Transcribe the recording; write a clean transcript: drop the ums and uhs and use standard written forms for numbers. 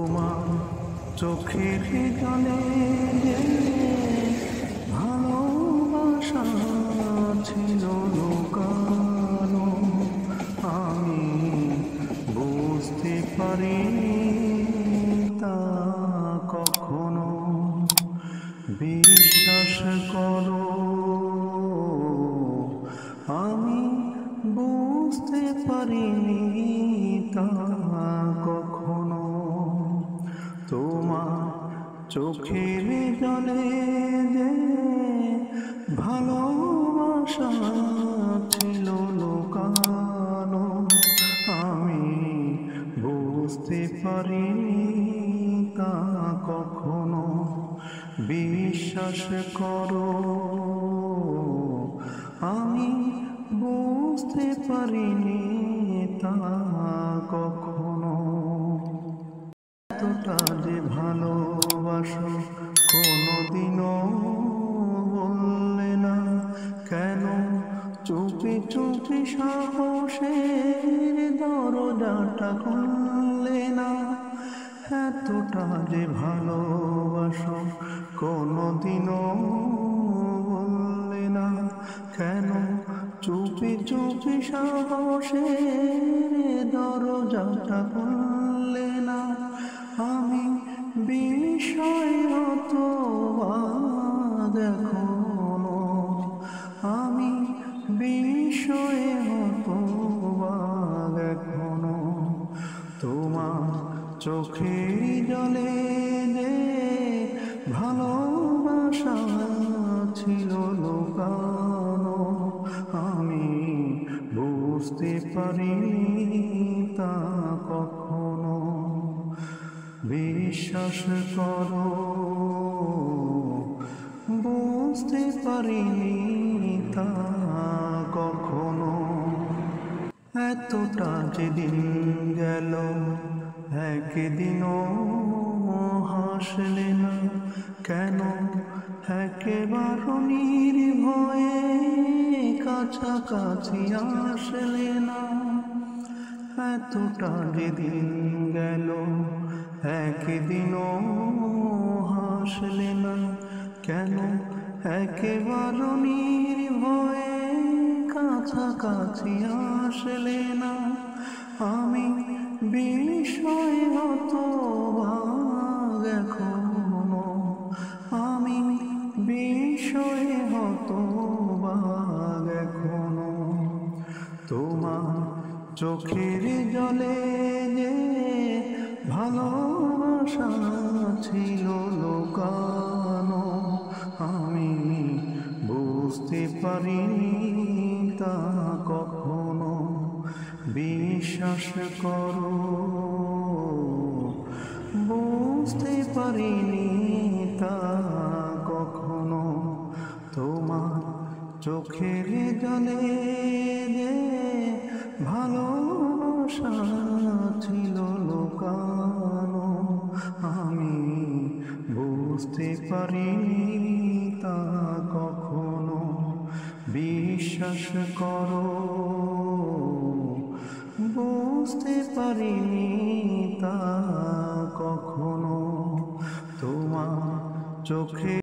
তোমার চোখের জলে যে ভালোবাসা ছিল লুকানো, আমি বুঝতে পারি তা কখনো। বিশ্বাস করো, আমি বুঝতে পারিনি তা কখনো। তোমার চোখের জলে যে ভালোবাসা ছিল লুকানো, আমি বুঝতে পারিনি তা কখনো। বিশ্বাস করো, আমি বুঝতে পারিনি তা কখনো। এতটা যে ভালোবাসো কোনোদিনও বললে না, কেন চুপি চুপি সাহসের দরজাটা খুললে না? এতটা যে ভালোবাসো কোনোদিনও বললে না, কেন চুপি চুপি সাহসের দরজাটা খুললে না? আমি বিষয়ত এখনো, আমি বিষয়ত এখনো। তোমার চোখের জলে যে ভালোবাসা ছিল লুকানো, আমি বুঝতে পারিনি তা কখনো। বিশ্বাস করো, বুঝতে পারিনি তা কখনো। এতটা যেদিন গেল একদিনও হাসলে না, কেন একেবারে নির্ভয়ে কাছাকাছি আসলে না? এতটা যেদিন গেল একদিনও হাসলে না, কেন একেবারে নির্ভয়ে কাছাকাছি আসলে না? আমি বিষয়ত এখনো, আমি বিষয়ত এখনো। তোমার চোখের জলে যে ভালোবাসা ছিল লুকানো, আমি বুঝতে পারিনি তা কখনো। বিশ্বাস করো, বুঝতে পারিনি তা কখনো। তোমার চোখের জলে যে ভালোবাসা ছিল লুকানো, আমি বুঝতে পারিনি তা কখনো। বিশ্বাস করো, বুঝতে পারিনি তা কখনো। তোমার চোখে